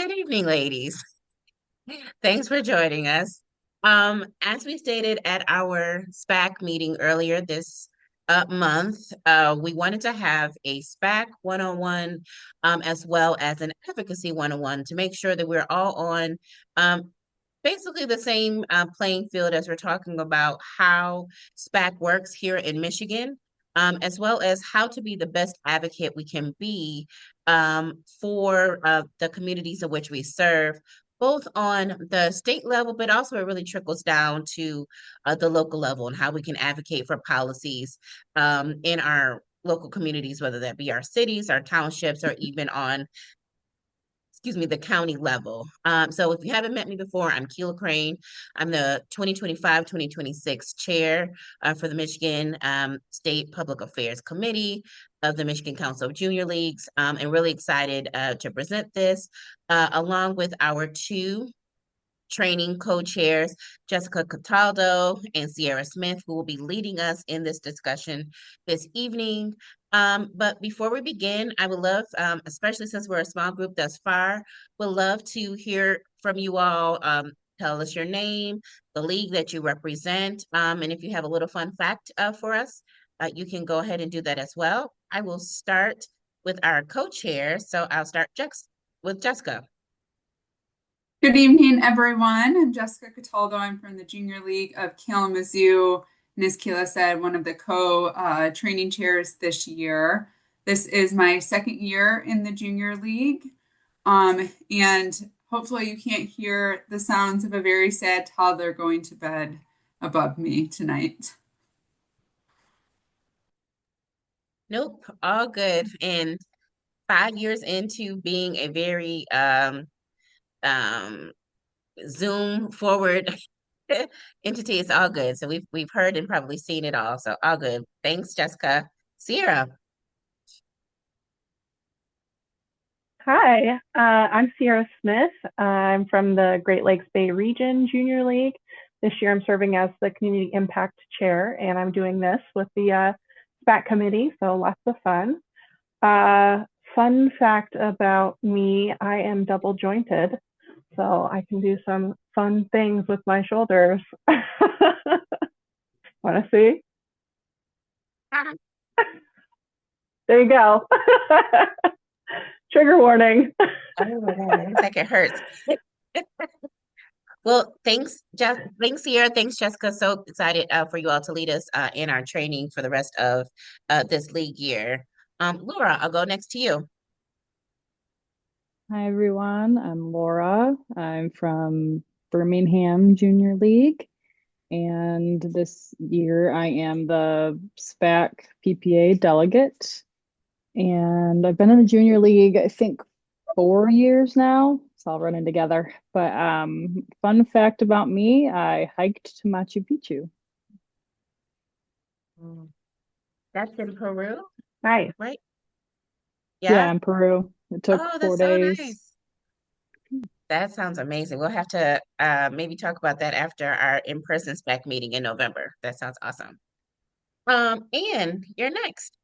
Good evening, ladies. Thanks for joining us. As we stated at our SPAC meeting earlier this month, we wanted to have a SPAC 101 as well as an advocacy 101 to make sure that we're all on basically the same playing field as we're talking about how SPAC works here in Michigan, as well as how to be the best advocate we can be for the communities in which we serve, both on the state level, but also it really trickles down to the local level and how we can advocate for policies in our local communities, whether that be our cities, our townships, or even on the county level. So if you haven't met me before, I'm Keela Crane. I'm the 2025-2026 chair for the Michigan State Public Affairs Committee of the Michigan Council of Junior Leagues, and really excited to present this along with our two training co-chairs, Jessica Cataldo and Sierra Smith, who will be leading us in this discussion this evening. But before we begin, I would love, especially since we're a small group thus far, would love to hear from you all. Tell us your name, the league that you represent, and if you have a little fun fact for us, you can go ahead and do that as well. I will start with our co-chair, so I'll start with Jessica. Good evening, everyone. I'm Jessica Cataldo. I'm from the Junior League of Kalamazoo, and as Keila said, one of the co-training chairs this year. This is my second year in the Junior League, and hopefully you can't hear the sounds of a very sad toddler going to bed above me tonight. Nope, all good. And 5 years into being a very um, Zoom forward entity, it's all good. So we've heard and probably seen it all. So all good. Thanks, Jessica. Sierra. Hi, I'm Sierra Smith. I'm from the Great Lakes Bay Region Junior League. This year I'm serving as the Community Impact Chair, and I'm doing this with the SPAC committee, so lots of fun. Fun fact about me, I am double jointed, so I can do some fun things with my shoulders. Want to see? There you go. Trigger warning. Oh my God, it looks like it hurts. Well, thanks, Sierra. Thanks, Jessica. So excited for you all to lead us in our training for the rest of this league year. Laura, I'll go next to you. Hi everyone, I'm Laura. I'm from Birmingham Junior League, and this year I am the SPAC PPA delegate. And I've been in the Junior League, I think 4 years now. It's all running together. But fun fact about me, I hiked to Machu Picchu. That's in Peru, Nice. right? Yeah, in Peru. It took Oh, 4 days. so nice. That sounds amazing. We'll have to maybe talk about that after our in-person SPAC meeting in November. That sounds awesome. Anne, you're next.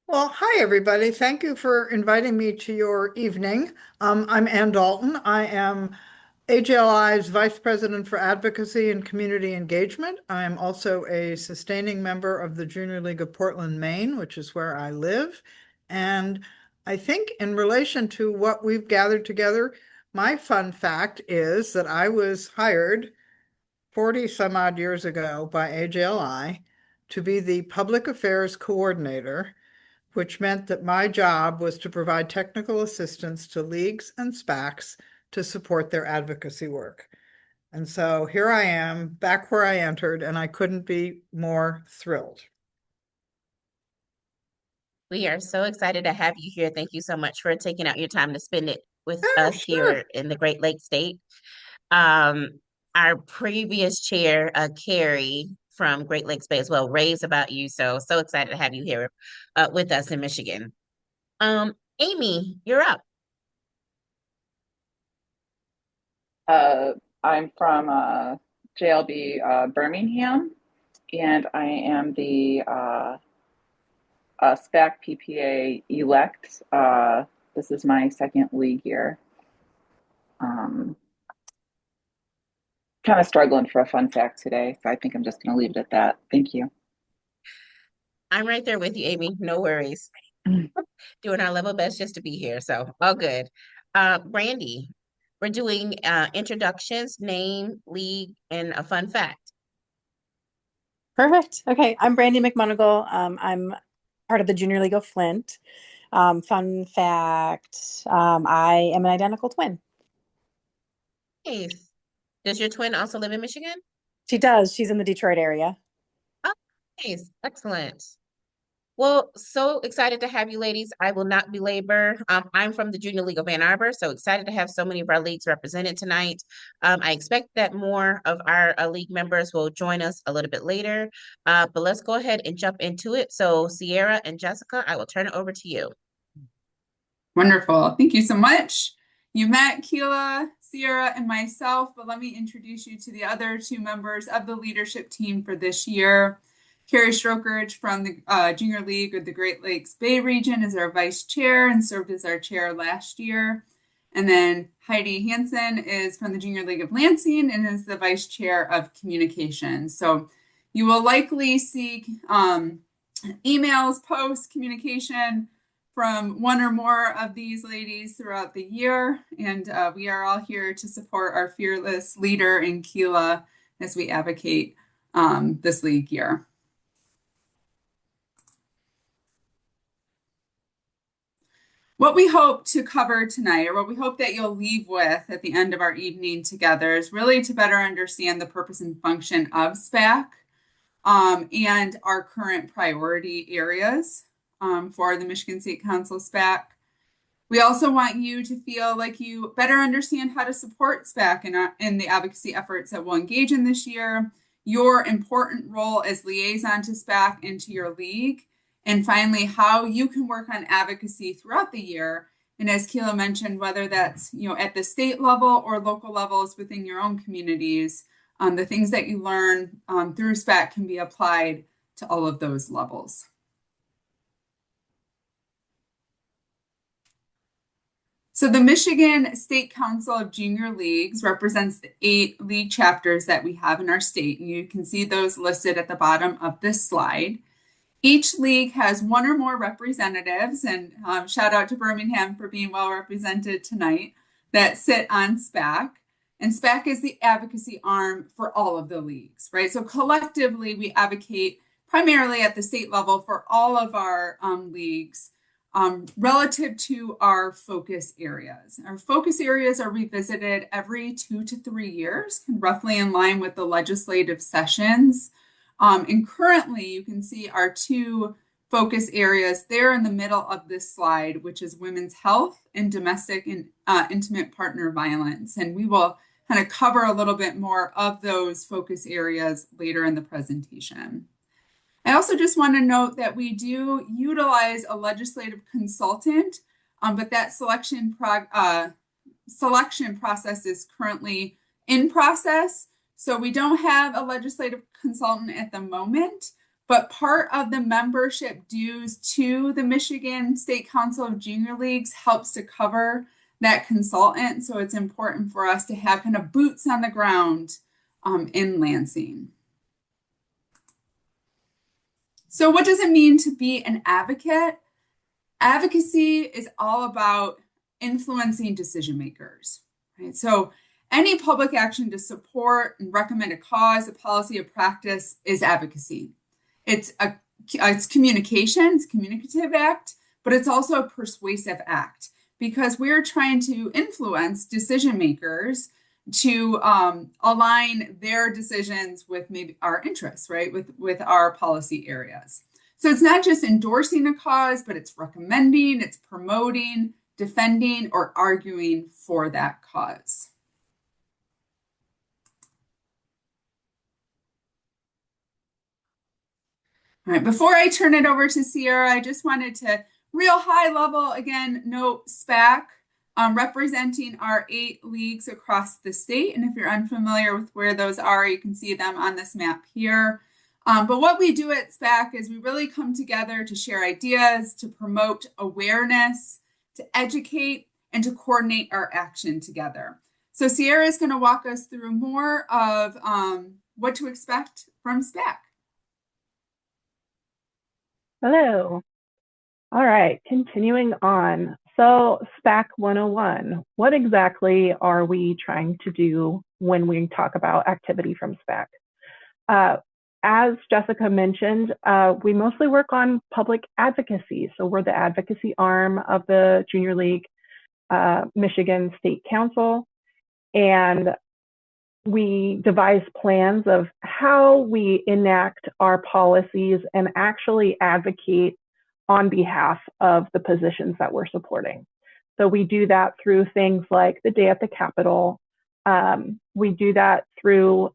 Well, hi, everybody. Thank you for inviting me to your evening. I'm Ann Dalton. I am AJLI's Vice President for Advocacy and Community Engagement. I am also a sustaining member of the Junior League of Portland, Maine, which is where I live. And I think in relation to what we've gathered together, my fun fact is that I was hired 40 some odd years ago by AJLI to be the Public Affairs Coordinator, which meant that my job was to provide technical assistance to leagues and SPACs to support their advocacy work. And so here I am, back where I entered, and I couldn't be more thrilled. We are so excited to have you here. Thank you so much for taking out your time to spend it with Oh, us here in the Great Lakes State. Our previous chair, Carrie from Great Lakes Bay as well, raves about you. So excited to have you here with us in Michigan. Amy, you're up. I'm from JLB Birmingham, and I am the SPAC PPA elect. This is my second league year. kind of struggling for a fun fact today, so I think I'm just going to leave it at that. Thank you. I'm right there with you, Amy. No worries. Doing our level best just to be here. So all good. Brandy, we're doing introductions, name, league, and a fun fact. Perfect. Okay, I'm Brandy McMonigal. I'm part of the Junior League of Flint. Fun fact, I am an identical twin. Nice. Does your twin also live in Michigan? She does. She's in the Detroit area. Oh, nice. Excellent. Well, so excited to have you ladies. I will not belabor. I'm from the Junior League of Ann Arbor, so excited to have so many of our leagues represented tonight. I expect that more of our league members will join us a little bit later, but let's go ahead and jump into it. So Sierra and Jessica, I will turn it over to you. Wonderful. Thank you so much. You met Keela, Sierra, and myself, but let me introduce you to the other two members of the leadership team for this year. Carrie Strokeridge from the Junior League of the Great Lakes Bay region is our vice chair and served as our chair last year. And then Heidi Hansen is from the Junior League of Lansing and is the vice chair of communications. So you will likely see emails, posts, communication from one or more of these ladies throughout the year. And we are all here to support our fearless leader in Keela as we advocate this league year. What we hope to cover tonight, or what we hope that you'll leave with at the end of our evening together, is really to better understand the purpose and function of SPAC and our current priority areas for the Michigan State Council SPAC. We also want you to feel like you better understand how to support SPAC in the advocacy efforts that we'll engage in this year, your important role as liaison to SPAC and to your league, and finally, how you can work on advocacy throughout the year. And as Keela mentioned, whether that's at the state level or local levels within your own communities, the things that you learn through SPAC can be applied to all of those levels. So the Michigan State Council of Junior Leagues represents the 8 league chapters that we have in our state. And you can see those listed at the bottom of this slide. Each league has one or more representatives, and shout out to Birmingham for being well represented tonight, that sit on SPAC. And SPAC is the advocacy arm for all of the leagues, right? So collectively, we advocate primarily at the state level for all of our leagues relative to our focus areas. Our focus areas are revisited every 2 to 3 years, roughly in line with the legislative sessions. And currently, you can see our 2 focus areas there in the middle of this slide, which is women's health and domestic and intimate partner violence. And we will kind of cover a little bit more of those focus areas later in the presentation. I also just want to note that we do utilize a legislative consultant, but that selection process is currently in process. So we don't have a legislative consultant at the moment, but part of the membership dues to the Michigan State Council of Junior Leagues helps to cover that consultant. So it's important for us to have kind of boots on the ground in Lansing. So what does it mean to be an advocate? Advocacy is all about influencing decision makers, right? So any public action to support and recommend a cause, a policy, a practice is advocacy. It's communication, it's a communicative act, but it's also a persuasive act because we're trying to influence decision makers to align their decisions with maybe our interests, right? With our policy areas. So it's not just endorsing a cause, but it's recommending, it's promoting, defending, or arguing for that cause. All right, before I turn it over to Sierra, I just wanted to real high level, again, note SPAC. Representing our 8 leagues across the state. And if you're unfamiliar with where those are, you can see them on this map here. But what we do at SPAC is we really come together to share ideas, to promote awareness, to educate, and to coordinate our action together. So Sierra is going to walk us through more of what to expect from SPAC. Hello. All right, continuing on. So SPAC 101, what exactly are we trying to do when we talk about activity from SPAC? As Jessica mentioned, we mostly work on public advocacy. So we're the advocacy arm of the Junior League Michigan State Council, and we devise plans of how we enact our policies and actually advocate on behalf of the positions that we're supporting. So we do that through things like the Day at the Capitol. We do that through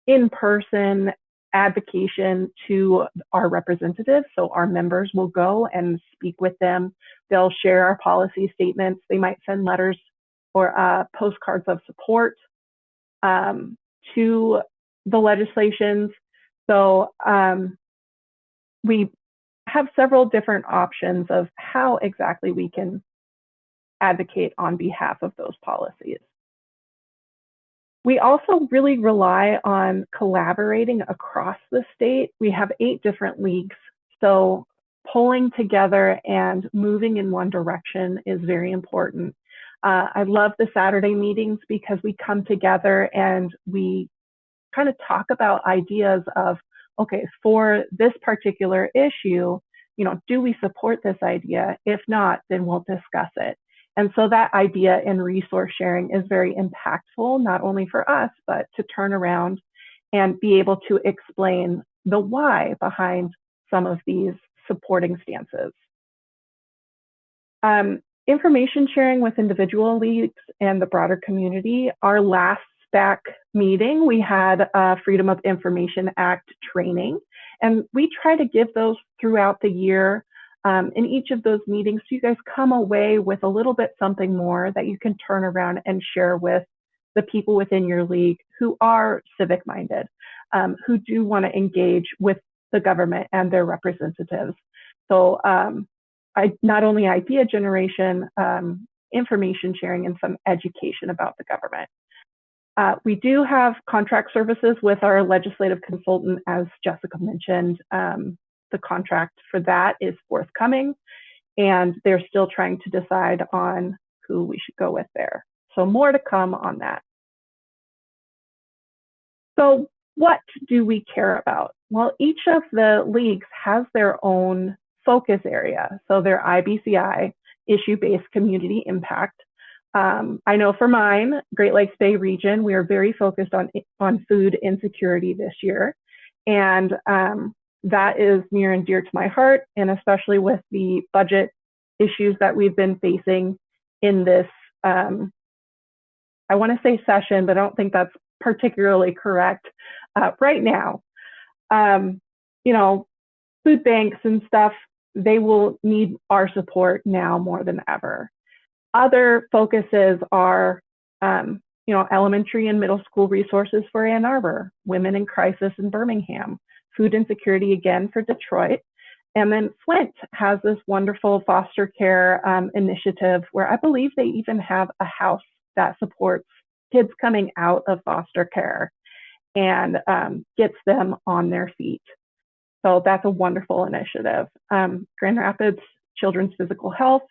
in-person advocation to our representatives. So our members will go and speak with them. They'll share our policy statements. They might send letters or postcards of support to the legislations. So we have several different options of how exactly we can advocate on behalf of those policies. We also really rely on collaborating across the state. We have 8 different leagues, so pulling together and moving in one direction is very important. I love the Saturday meetings because we come together and we kind of talk about ideas of, okay, for this particular issue, do we support this idea? If not, then we'll discuss it. And so that idea and resource sharing is very impactful, not only for us, but to turn around and be able to explain the why behind some of these supporting stances. Information sharing with individual leagues and the broader community. Our last SPAC meeting, we had a Freedom of Information Act training, and we try to give those throughout the year in each of those meetings, so you guys come away with a little bit something more that you can turn around and share with the people within your league who are civic minded, who do want to engage with the government and their representatives. So not only idea generation, information sharing, and some education about the government. We do have contract services with our legislative consultant, as Jessica mentioned. The contract for that is forthcoming, and they're still trying to decide on who we should go with there. So more to come on that. So what do we care about? Well, each of the leagues has their own focus area. So their IBCI, issue-based community impact. I know for mine, Great Lakes Bay region, we are very focused on food insecurity this year. And that is near and dear to my heart, and especially with the budget issues that we've been facing in this, I want to say session, but I don't think that's particularly correct right now. Food banks and stuff, they will need our support now more than ever. Other focuses are, elementary and middle school resources for Ann Arbor, women in crisis in Birmingham, food insecurity again for Detroit. And then Flint has this wonderful foster care initiative where I believe they even have a house that supports kids coming out of foster care and gets them on their feet. So that's a wonderful initiative. Grand Rapids Children's Physical Health,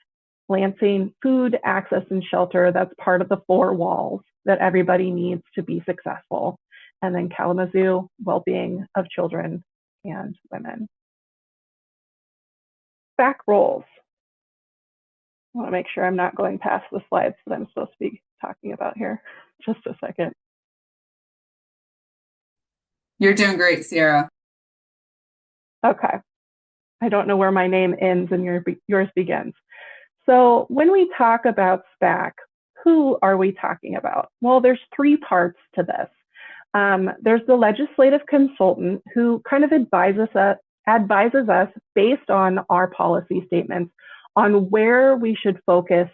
Lansing Food, Access, and Shelter. That's part of the 4 walls that everybody needs to be successful. And then Kalamazoo, well-being of children and women. SPAC roles. I want to make sure I'm not going past the slides that I'm supposed to be talking about here. Just a second. You're doing great, Sierra. Okay. I don't know where my name ends and yours begins. So when we talk about SPAC, who are we talking about? Well, there's 3 parts to this. There's the legislative consultant who kind of advises us based on our policy statements on where we should focus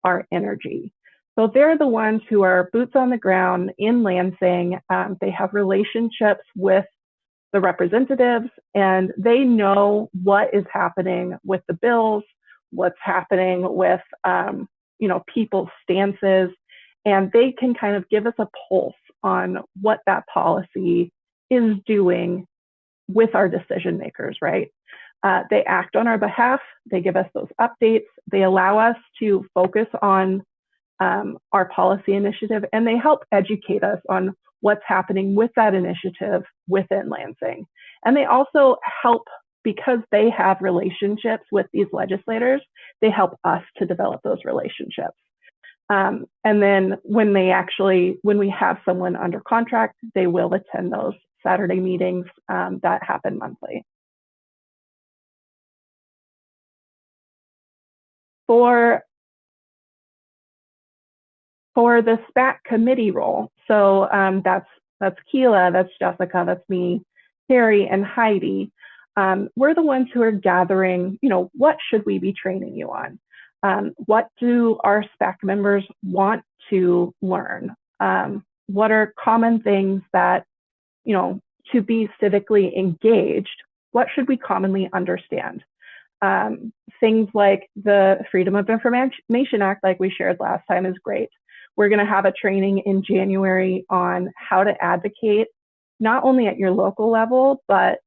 our energy. So they're the ones who are boots on the ground in Lansing. They have relationships with the representatives, and they know what is happening with the bills, what's happening with people's stances, and they can kind of give us a pulse on what that policy is doing with our decision makers, right? They act on our behalf, they give us those updates, they allow us to focus on our policy initiative, and they help educate us on what's happening with that initiative within Lansing. And they also help, because they have relationships with these legislators, they help us to develop those relationships. And then when we have someone under contract, they will attend those Saturday meetings that happen monthly. For the SPAC committee role, so that's Keela, that's Jessica, that's me, Carrie, and Heidi. We're the ones who are gathering, what should we be training you on? What do our SPAC members want to learn? What are common things that, to be civically engaged, what should we commonly understand? Things like the Freedom of Information Act, like we shared last time, is great. We're going to have a training in January on how to advocate, not only at your local level, but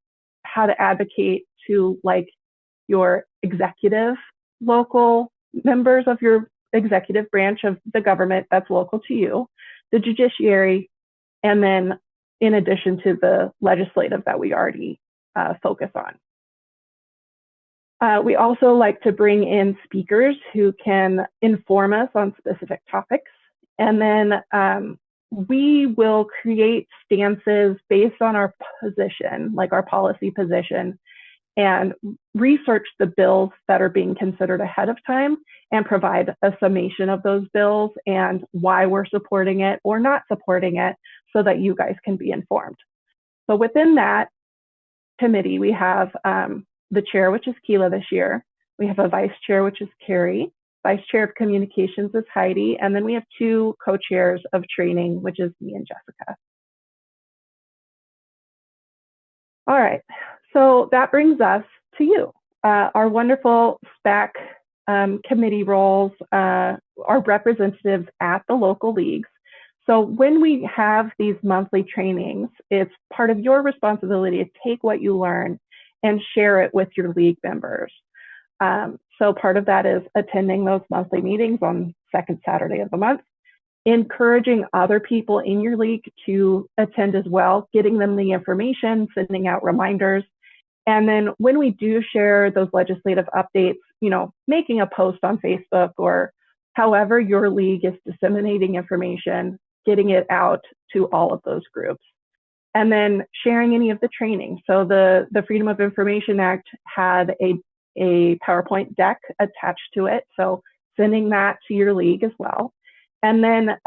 how to advocate to your executive local members of your executive branch of the government that's local to you, the judiciary, and then in addition to the legislative that we already focus on. We also like to bring in speakers who can inform us on specific topics. And then we will create stances based on our position, like our policy position, and research the bills that are being considered ahead of time and provide a summation of those bills and why we're supporting it or not supporting it so that you guys can be informed. So within that committee, we have the chair, which is Keela this year. We have a vice chair, which is Carrie. Vice chair of communications is Heidi. And then we have two co-chairs of training, which is me and Jessica. All right, so that brings us to you. Our wonderful SPAC committee roles are representatives at the local leagues. So when we have these monthly trainings, it's part of your responsibility to take what you learn and share it with your league members. So part of that is attending those monthly meetings on second Saturday of the month, encouraging other people in your league to attend as well, getting them the information, sending out reminders. And then when we do share those legislative updates, making a post on Facebook or however your league is disseminating information, getting it out to all of those groups. And then sharing any of the training. So the Freedom of Information Act had a PowerPoint deck attached to it. So sending that to your league as well. And then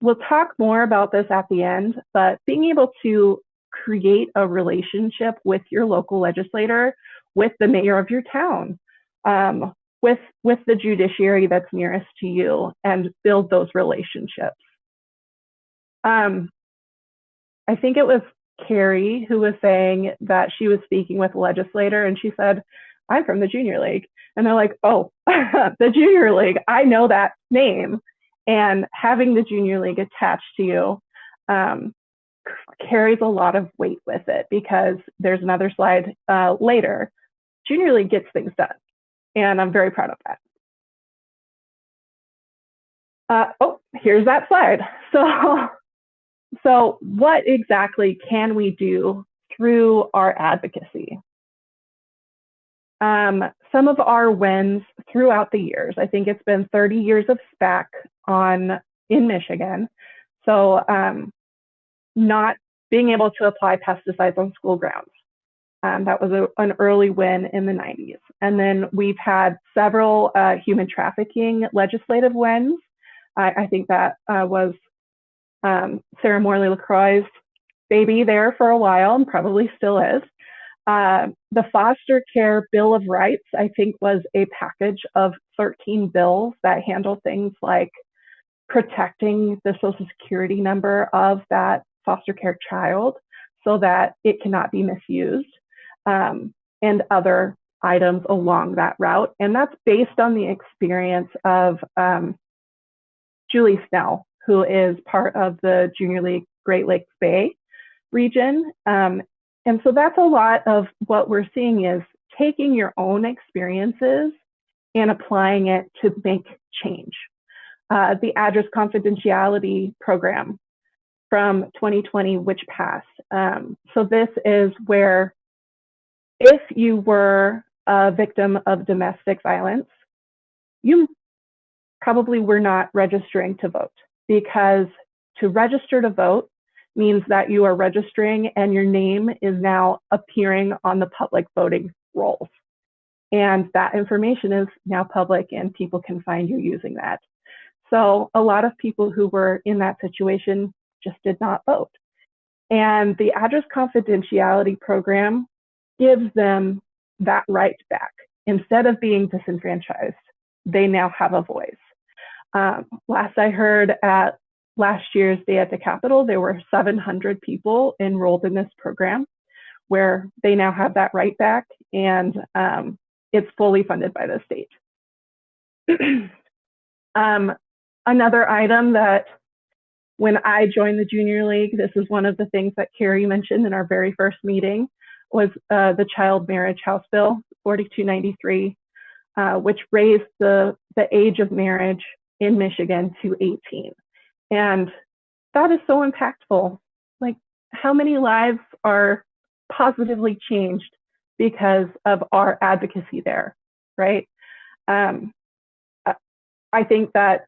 we'll talk more about this at the end, but being able to create a relationship with your local legislator, with the mayor of your town, with the judiciary that's nearest to you, and build those relationships. I think it was Carrie who was saying that she was speaking with a legislator and she said, I'm from the Junior League. And they're like, oh, the Junior League, I know that name. And having the Junior League attached to you carries a lot of weight with it, because there's another slide later. Junior League gets things done. And I'm very proud of that. Here's that slide. So what exactly can we do through our advocacy? Some of our wins throughout the years, I think it's been 30 years of SPAC in Michigan. So not being able to apply pesticides on school grounds. That was an early win in the 90s. And then we've had several human trafficking legislative wins. I think that was Sarah Morley LaCroix's baby there for a while, and probably still is. The Foster Care Bill of Rights, I think, was a package of 13 bills that handle things like protecting the Social Security number of that foster care child so that it cannot be misused, and other items along that route. And that's based on the experience of Julie Snell, who is part of the Junior League Great Lakes Bay region. And so that's a lot of what we're seeing is taking your own experiences and applying it to make change. The address confidentiality program from 2020, which passed. So this is where if you were a victim of domestic violence, you probably were not registering to vote, because to register to vote means that you are registering and your name is now appearing on the public voting rolls. And that information is now public and people can find you using that. So a lot of people who were in that situation just did not vote. And the address confidentiality program gives them that right back. Instead of being disenfranchised, they now have a voice. Last I heard at last year's Day at the Capitol, there were 700 people enrolled in this program where they now have that right back, and it's fully funded by the state. Another item that when I joined the Junior League, this is one of the things that Carrie mentioned in our very first meeting, was the Child Marriage House Bill 4293, which raised the age of marriage in Michigan to 18. And that is so impactful. Like, how many lives are positively changed because of our advocacy there, right? I think that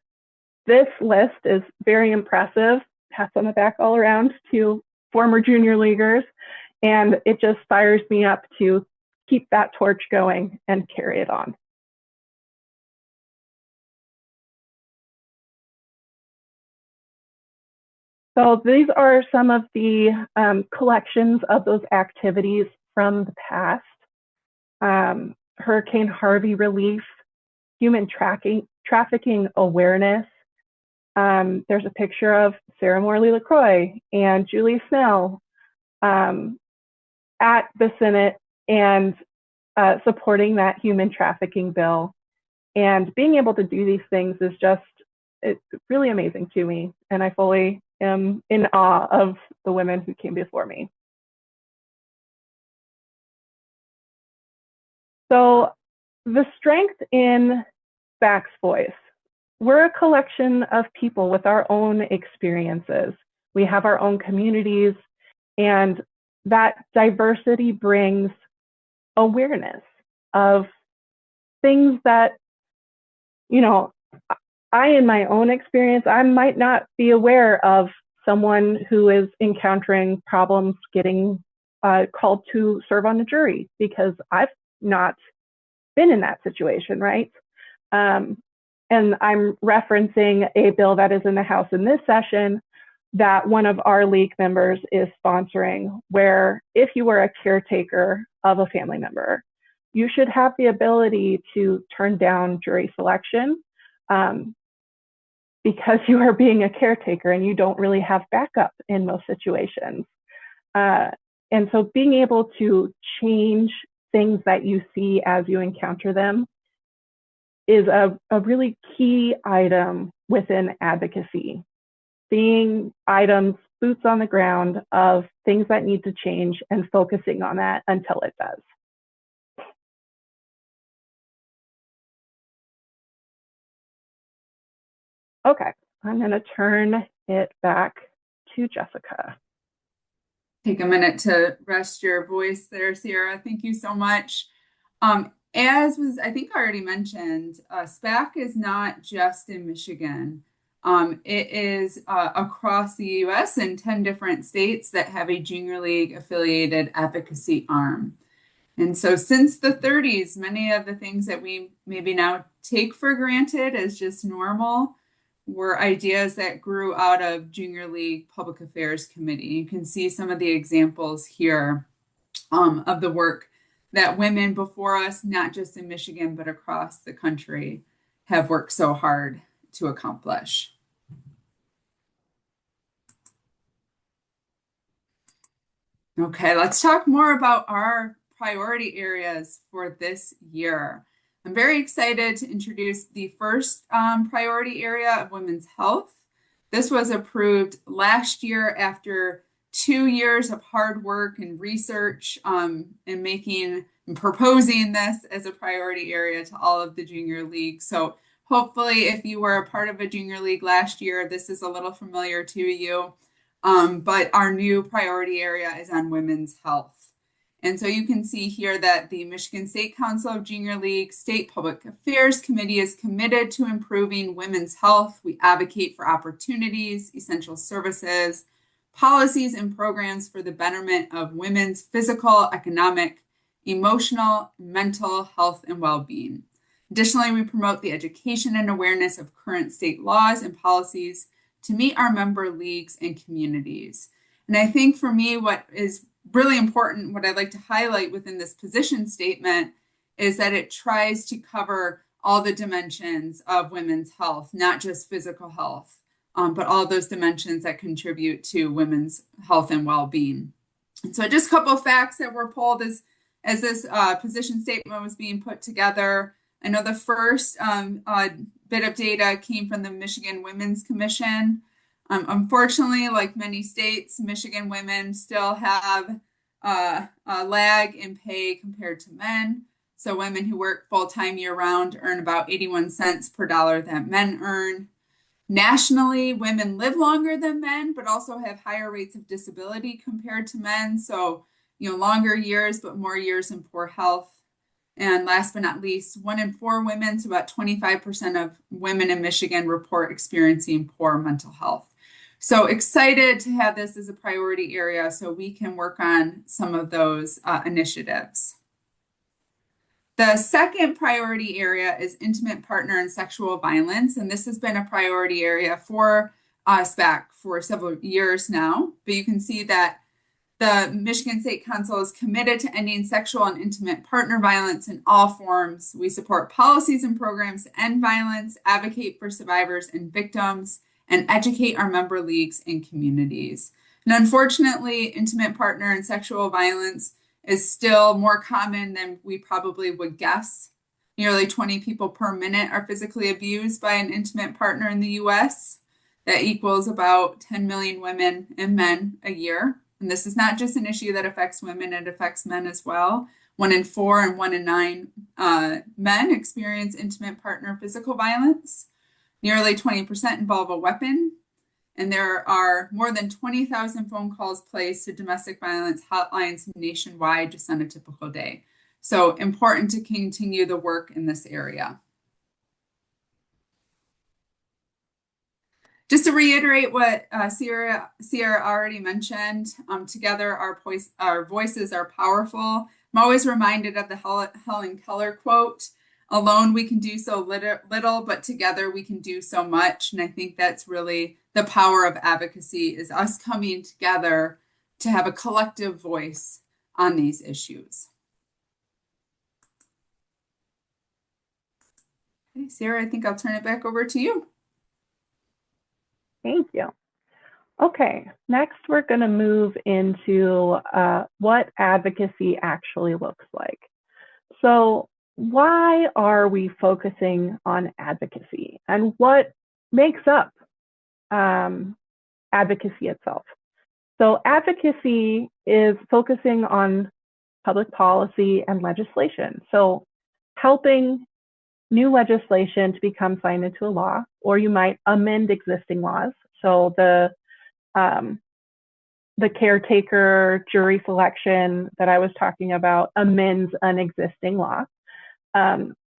this list is very impressive. Pats on the back all around to former junior leaguers. And it just fires me up to keep that torch going and carry it on. So these are some of the collections of those activities from the past. Hurricane Harvey relief, human trafficking awareness. There's a picture of Sarah Morley LaCroix and Julie Snell at the Senate and supporting that human trafficking bill. And being able to do these things is just, it's really amazing to me. And I fully am in awe of the women who came before me. So the strength in SPAC's voice. We're a collection of people with our own experiences. We have our own communities, and that diversity brings awareness of things that, you know, I, in my own experience, I might not be aware of someone who is encountering problems getting called to serve on a jury, because I've not been in that situation, right? And I'm referencing a bill that is in the House in this session that one of our league members is sponsoring, where if you were a caretaker of a family member, you should have the ability to turn down jury selection because you are being a caretaker and you don't really have backup in most situations. And so being able to change things that you see as you encounter them is a really key item within advocacy. Seeing items, boots on the ground of things that need to change and focusing on that until it does. Okay, I'm gonna turn it back to Jessica. Take a minute to rest your voice there, Sierra. Thank you so much. As was, I think, already mentioned, SPAC is not just in Michigan. It is across the U.S. in 10 different states that have a Junior League affiliated advocacy arm. And so since the 30s, many of the things that we maybe now take for granted as just normal were ideas that grew out of Junior League Public Affairs Committee. You can see some of the examples here of the work that women before us, not just in Michigan, but across the country, have worked so hard to accomplish. Okay, let's talk more about our priority areas for this year. I'm very excited to introduce the first priority area of women's health. This was approved last year after 2 years of hard work and research and making and proposing this as a priority area to all of the junior leagues. So hopefully if you were a part of a junior league last year, this is a little familiar to you. But our new priority area is on women's health. And so you can see here that the Michigan State Council of Junior League State Public Affairs Committee is committed to improving women's health. We advocate for opportunities, essential services, policies, and programs for the betterment of women's physical, economic, emotional, mental health, and well-being. Additionally, we promote the education and awareness of current state laws and policies to meet our member leagues and communities. And I think for me, what is really important, what I'd like to highlight within this position statement is that it tries to cover all the dimensions of women's health, not just physical health, but all those dimensions that contribute to women's health and well-being. And so just a couple of facts that were pulled as this position statement was being put together. I know the first bit of data came from the Michigan Women's Commission. Unfortunately, like many states, Michigan women still have a lag in pay compared to men. So women who work full-time year-round earn about 81 cents per dollar that men earn. Nationally, women live longer than men, but also have higher rates of disability compared to men. So, longer years, but more years in poor health. And last but not least, 1 in 4 women, so about 25% of women in Michigan report experiencing poor mental health. So excited to have this as a priority area so we can work on some of those initiatives. The second priority area is intimate partner and sexual violence. And this has been a priority area for SPAC for several years now. But you can see that the Michigan State Council is committed to ending sexual and intimate partner violence in all forms. We support policies and programs to end violence, advocate for survivors and victims, and educate our member leagues and communities. And unfortunately, intimate partner and sexual violence is still more common than we probably would guess. Nearly 20 people per minute are physically abused by an intimate partner in the US. That equals about 10 million women and men a year. And this is not just an issue that affects women, it affects men as well. 1 in 4 and 1 in 9 men experience intimate partner physical violence. Nearly 20% involve a weapon. And there are more than 20,000 phone calls placed to domestic violence hotlines nationwide just on a typical day. So important to continue the work in this area. Just to reiterate what Sierra already mentioned, together our voices are powerful. I'm always reminded of the Helen Keller quote, "Alone we can do so little, but together we can do so much." And I think that's really the power of advocacy, is us coming together to have a collective voice on these issues. Okay, Sarah, I think I'll turn it back over to you. Thank you. Okay, next we're going to move into what advocacy actually looks like. So why are we focusing on advocacy, and what makes up advocacy itself? So advocacy is focusing on public policy and legislation. So helping new legislation to become signed into a law, or you might amend existing laws. So the caretaker jury selection that I was talking about amends an existing law.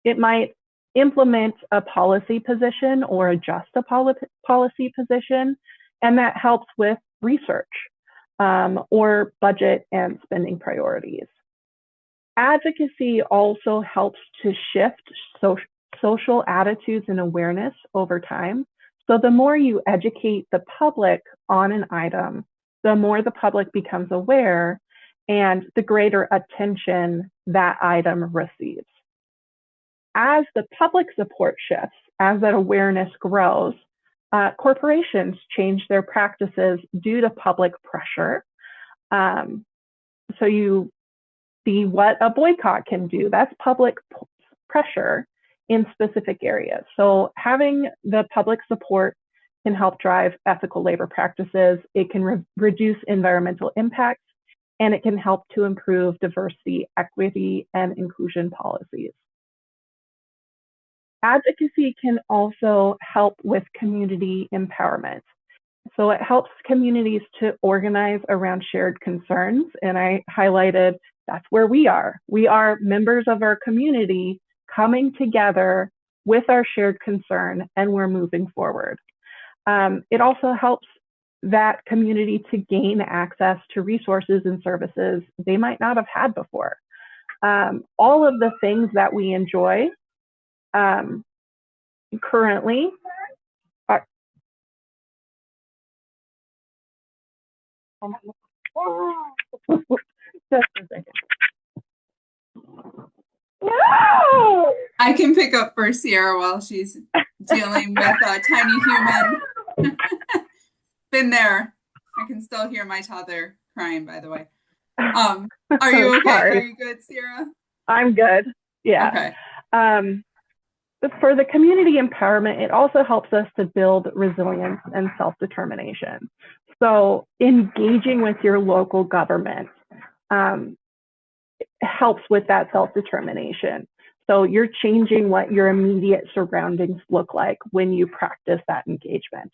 It might implement a policy position or adjust a policy position, and that helps with research or budget and spending priorities. Advocacy also helps to shift social attitudes and awareness over time. So the more you educate the public on an item, the more the public becomes aware and the greater attention that item receives. As the public support shifts, as that awareness grows, corporations change their practices due to public pressure. So you see what a boycott can do. That's public pressure in specific areas. So having the public support can help drive ethical labor practices. It can reduce environmental impacts, and it can help to improve diversity, equity, and inclusion policies. Advocacy can also help with community empowerment. So it helps communities to organize around shared concerns. And I highlighted that's where we are. We are members of our community coming together with our shared concern, and we're moving forward. It also helps that community to gain access to resources and services they might not have had before. All of the things that we enjoy currently are, just a second. No! I can pick up for Sierra while she's dealing with a tiny human. Been there. I can still hear my toddler crying, by the way. Are you okay? Sorry. Are you good, Sierra? I'm good. Yeah. Okay. For the community empowerment, it also helps us to build resilience and self-determination. So engaging with your local government helps with that self-determination. So you're changing what your immediate surroundings look like when you practice that engagement.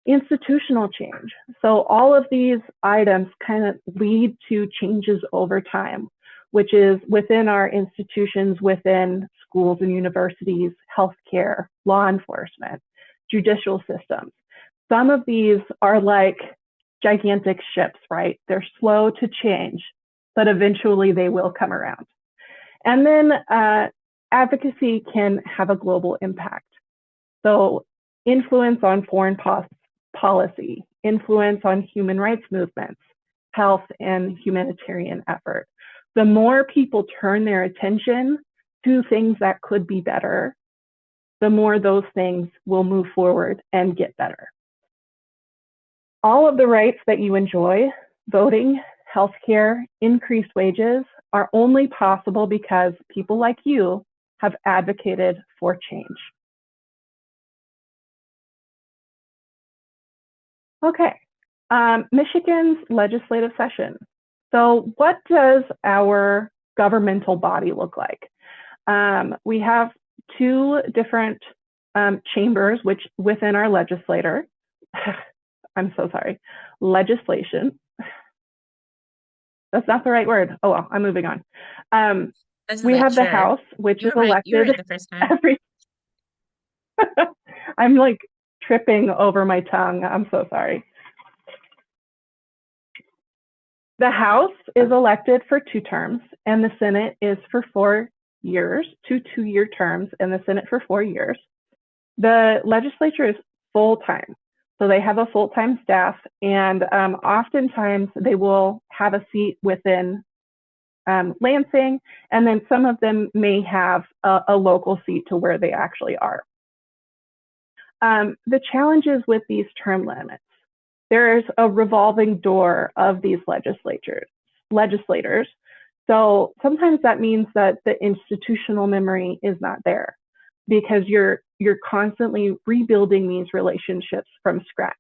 Institutional change. So all of these items kind of lead to changes over time, which is within our institutions, within schools and universities, healthcare, law enforcement, judicial systems. Some of these are like gigantic ships, right? They're slow to change, but eventually they will come around. And then advocacy can have a global impact. So influence on foreign policy, influence on human rights movements, health, and humanitarian effort. The more people turn their attention to things that could be better, the more those things will move forward and get better. All of the rights that you enjoy, voting, healthcare, increased wages, are only possible because people like you have advocated for change. Okay, Michigan's legislative session. So what does our governmental body look like? We have two different chambers which within our legislature. I'm so sorry, legislation. That's not the right word. Oh well, I'm moving on. We have the House, which is elected. You were right the first time. I'm like tripping over my tongue. I'm so sorry. The House is elected for 2 terms, and the Senate is for 4 years, 2 2-year terms, and the Senate for 4 years. The legislature is full-time, so they have a full-time staff, and oftentimes they will have a seat within Lansing, and then some of them may have a local seat to where they actually are. The challenges with these term limits. There's a revolving door of these legislators. So sometimes that means that the institutional memory is not there because you're constantly rebuilding these relationships from scratch.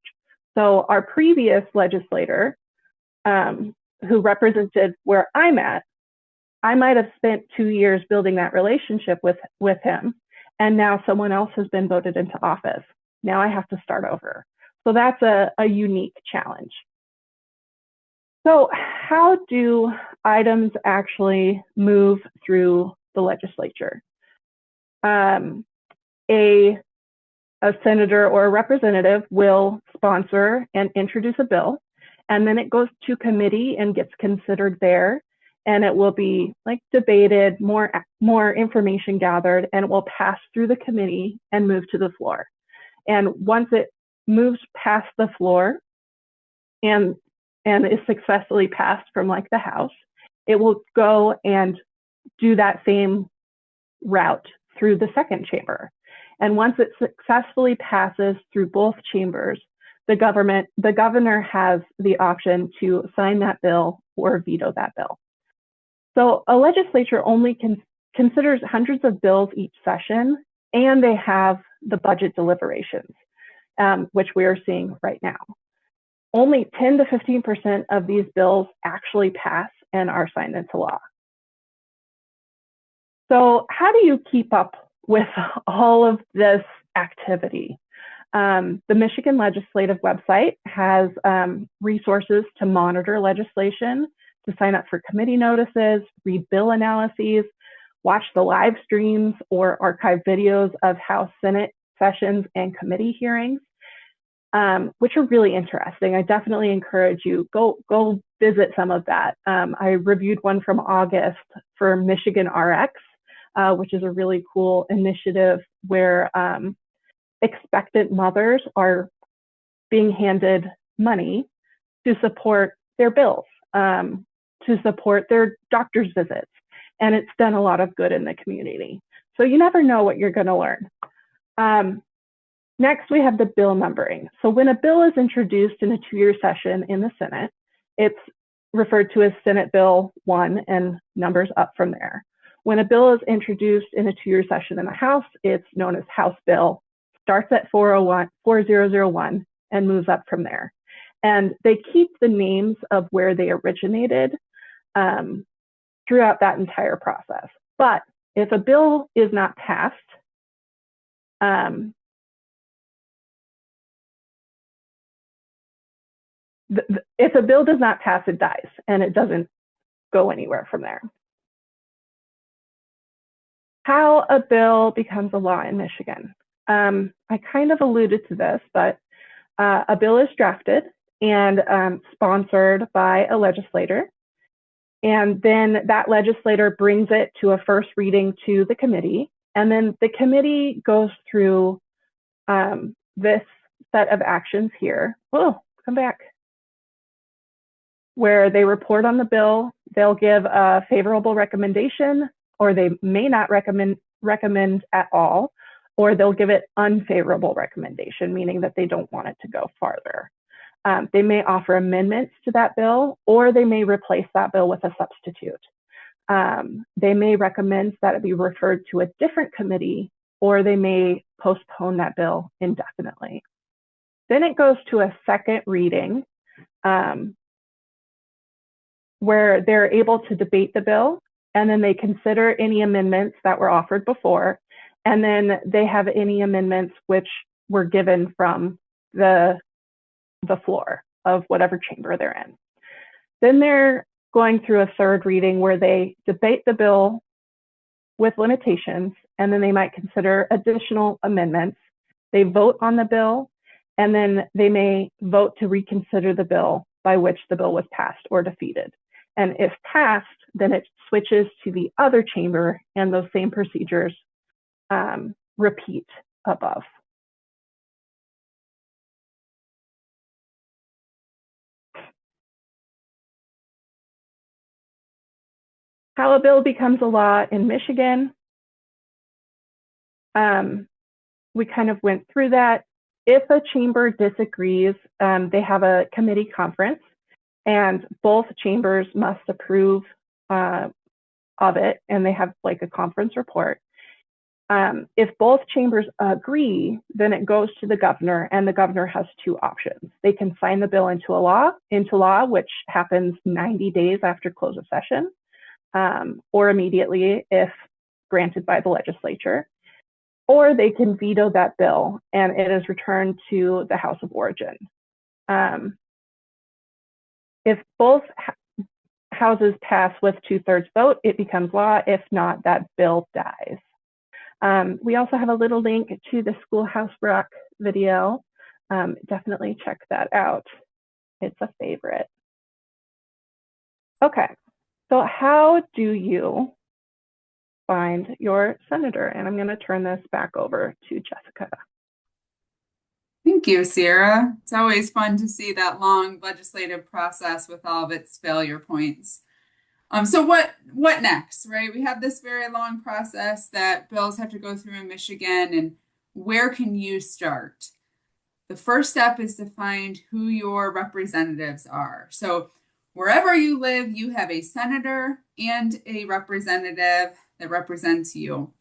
So our previous legislator, who represented where I'm at, I might have spent 2 years building that relationship with him, and now someone else has been voted into office. Now I have to start over. So that's a unique challenge. So how do items actually move through the legislature? A senator or a representative will sponsor and introduce a bill, and then it goes to committee and gets considered there, and it will be like debated, more information gathered, and it will pass through the committee and move to the floor. And once it moves past the floor and is successfully passed from like the House, it will go and do that same route through the second chamber. And once it successfully passes through both chambers, the governor has the option to sign that bill or veto that bill. So a legislature only can considers hundreds of bills each session, and they have the budget deliberations, which we are seeing right now. Only 10 to 15% of these bills actually pass and are signed into law. So how do you keep up with all of this activity? The Michigan Legislative website has resources to monitor legislation, to sign up for committee notices, read bill analyses, watch the live streams or archive videos of House, Senate sessions and committee hearings, which are really interesting. I definitely encourage you, go visit some of that. I reviewed one from August for Michigan RX, which is a really cool initiative where expectant mothers are being handed money to support their bills, to support their doctor's visits. And it's done a lot of good in the community. So you never know what you're going to learn. Next, we have the bill numbering. So when a bill is introduced in a two-year session in the Senate, it's referred to as Senate Bill 1 and numbers up from there. When a bill is introduced in a two-year session in the House, it's known as House Bill, starts at 4001 and moves up from there. And they keep the names of where they originated throughout that entire process. But if a bill is not passed, if a bill does not pass, it dies, and it doesn't go anywhere from there. How a bill becomes a law in Michigan. I kind of alluded to this, but a bill is drafted and sponsored by a legislator. And then that legislator brings it to a first reading to the committee. And then the committee goes through this set of actions here. Oh, come back. Where they report on the bill, they'll give a favorable recommendation, or they may not recommend at all, or they'll give it unfavorable recommendation, meaning that they don't want it to go farther. They may offer amendments to that bill, or they may replace that bill with a substitute. They may recommend that it be referred to a different committee, or they may postpone that bill indefinitely. Then it goes to a second reading, where they're able to debate the bill, and then they consider any amendments that were offered before, and then they have any amendments which were given from the floor of whatever chamber they're in. Then they're going through a third reading where they debate the bill with limitations, and then they might consider additional amendments. They vote on the bill, and then they may vote to reconsider the bill by which the bill was passed or defeated. And if passed, then it switches to the other chamber, and those same procedures repeat above. How a bill becomes a law in Michigan. We kind of went through that. If a chamber disagrees, they have a committee conference, and both chambers must approve of it, and they have like a conference report. If both chambers agree, then it goes to the governor, and the governor has two options. They can sign the bill into law, which happens 90 days after close of session, or immediately if granted by the legislature, or they can veto that bill and it is returned to the House of Origin. If both houses pass with 2/3 vote, it becomes law. If not, that bill dies. We also have a little link to the Schoolhouse Rock video. Definitely check that out. It's a favorite. Okay, so how do you find your senator? And I'm going to turn this back over to Jessica. Thank you, Sierra. It's always fun to see that long legislative process with all of its failure points. So what next, right? We have this very long process that bills have to go through in Michigan, and where can you start? The first step is to find who your representatives are. So wherever you live, you have a senator and a representative that represents you.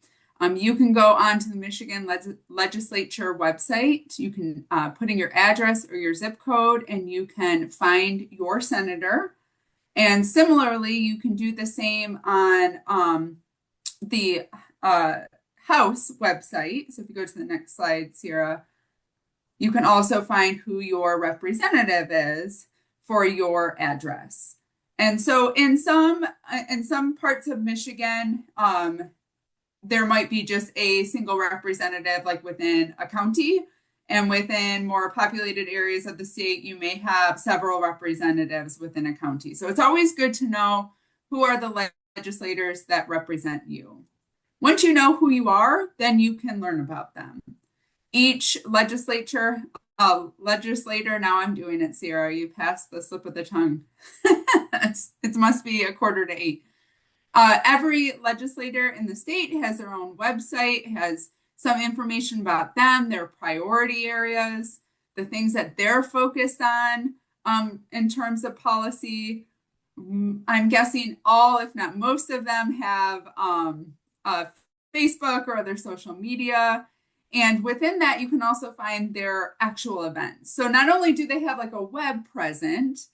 You can go onto the Michigan Legislature website. You can put in your address or your zip code, and you can find your senator. And similarly, you can do the same on the House website. So if you go to the next slide, Sierra, you can also find who your representative is for your address. And so in some parts of Michigan, there might be just a single representative, like within a county, and within more populated areas of the state, you may have several representatives within a county. So it's always good to know who are the legislators that represent you. Once you know who you are, then you can learn about them. Each legislator, now I'm doing it, Sierra, you passed the slip of the tongue. It must be 7:45. Every legislator in the state has their own website, has some information about them, their priority areas, the things that they're focused on in terms of policy. I'm guessing all, if not most of them, have Facebook or other social media. And within that, you can also find their actual events. So not only do they have like a web presence,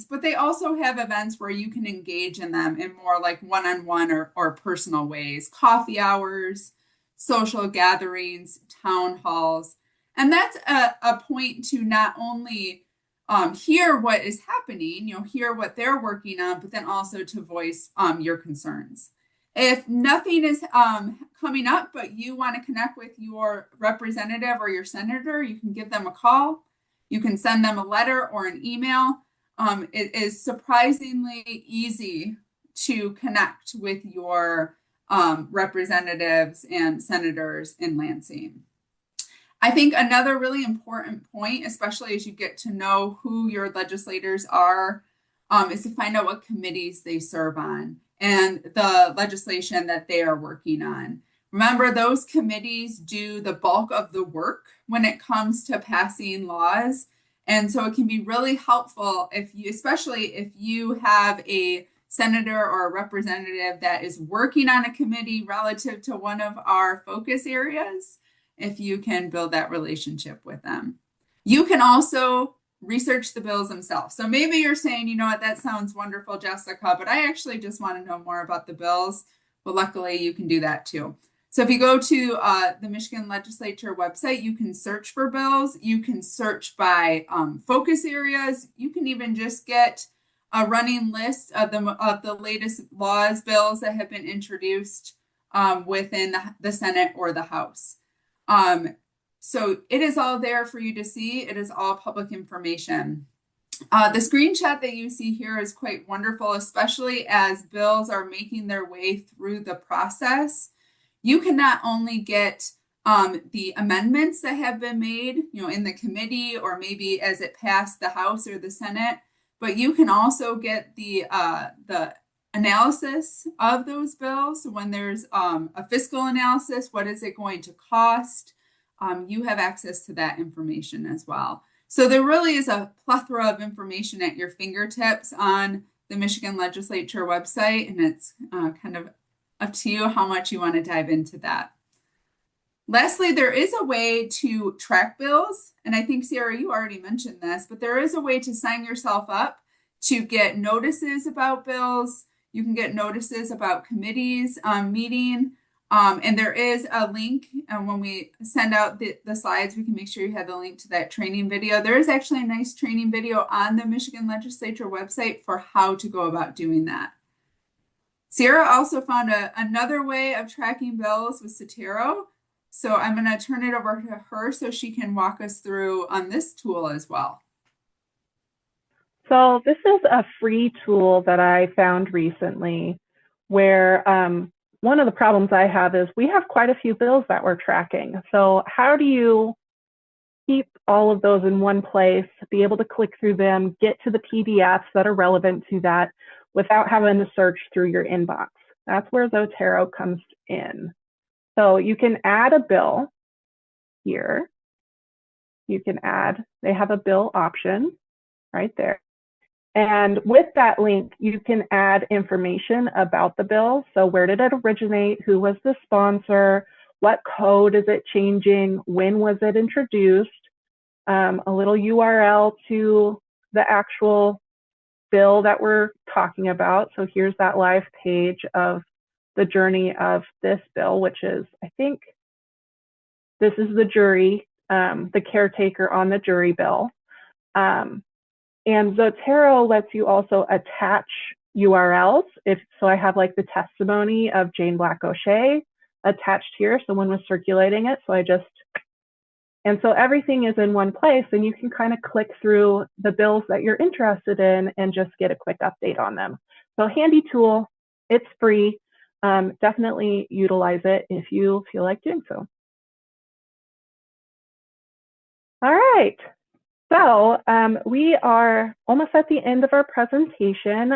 but they also have events where you can engage in them in more like one-on-one or personal ways, coffee hours, social gatherings, town halls. And that's a point to not only hear what is happening, hear what they're working on, but then also to voice your concerns. If nothing is coming up, but you want to connect with your representative or your senator, you can give them a call. You can send them a letter or an email. It is surprisingly easy to connect with your representatives and senators in Lansing. I think another really important point, especially as you get to know who your legislators are, is to find out what committees they serve on and the legislation that they are working on. Remember, those committees do the bulk of the work when it comes to passing laws. And so it can be really helpful especially if you have a senator or a representative that is working on a committee relative to one of our focus areas, if you can build that relationship with them. You can also research the bills themselves. So maybe you're saying, you know what, that sounds wonderful, Jessica, but I actually just want to know more about the bills. Well, luckily you can do that too. So if you go to the Michigan Legislature website, you can search for bills. You can search by focus areas. You can even just get a running list of the latest bills that have been introduced within the Senate or the House. So it is all there for you to see. It is all public information. The screenshot that you see here is quite wonderful, especially as bills are making their way through the process. You can not only get the amendments that have been made, in the committee or maybe as it passed the House or the Senate, but you can also get the analysis of those bills. So when there's a fiscal analysis, what is it going to cost? You have access to that information as well. So there really is a plethora of information at your fingertips on the Michigan Legislature website, and it's kind of up to you how much you want to dive into that. Lastly, there is a way to track bills, and I think, Sarah, you already mentioned this, but there is a way to sign yourself up to get notices about bills. You can get notices about committees meeting. And there is a link, and when we send out the slides, we can make sure you have the link to that training video. There is actually a nice training video on the Michigan Legislature website for how to go about doing that. Sierra also found another way of tracking bills with Sotero. So I'm going to turn it over to her so she can walk us through on this tool as well. So this is a free tool that I found recently where one of the problems I have is we have quite a few bills that we're tracking. So how do you keep all of those in one place, be able to click through them, get to the PDFs that are relevant to that without having to search through your inbox? That's where Zotero comes in. So you can add a bill here. You can add, they have a bill option right there. And with that link, you can add information about the bill. So where did it originate? Who was the sponsor? What code is it changing? When was it introduced? A little URL to the actual bill that we're talking about. So here's that live page of the journey of this bill, which is, I think, this is the jury, the caretaker on the jury bill. And Zotero lets you also attach URLs. So I have like the testimony of Jane Black O'Shea attached here. Someone was circulating it. And so everything is in one place, and you can kind of click through the bills that you're interested in and just get a quick update on them. So handy tool, it's free. Definitely utilize it if you feel like doing so. All right. So we are almost at the end of our presentation.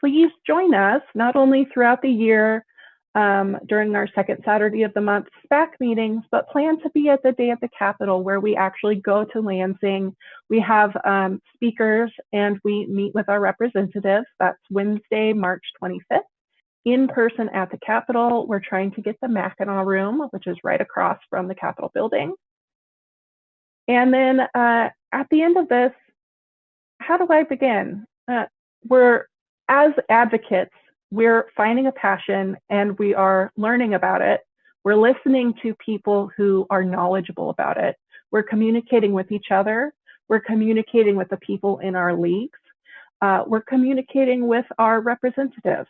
Please join us not only throughout the year during our second Saturday of the month SPAC meetings, but plan to be at the Day at the Capitol where we actually go to Lansing. We have speakers and we meet with our representatives. That's Wednesday, March 25th, in person at the Capitol. We're trying to get the Mackinac Room, which is right across from the Capitol building. And then at the end of this, how do I begin? As advocates, we're finding a passion and we are learning about it. We're listening to people who are knowledgeable about it. We're communicating with each other. We're communicating with the people in our leagues. We're communicating with our representatives.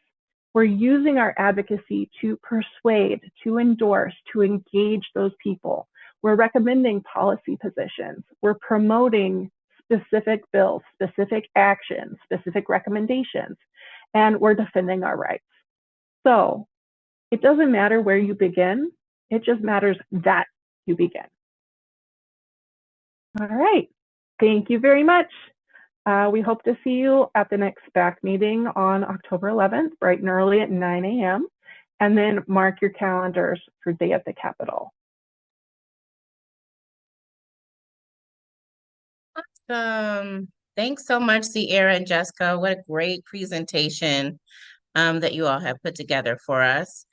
We're using our advocacy to persuade, to endorse, to engage those people. We're recommending policy positions. We're promoting specific bills, specific actions, specific recommendations, and we're defending our rights. So it doesn't matter where you begin. It just matters that you begin. All right. Thank you very much. We hope to see you at the next SPAC meeting on October 11th, bright and early at 9 a.m. And then mark your calendars for Day at the Capitol. Thanks so much, Sierra and Jessica. What a great presentation that you all have put together for us.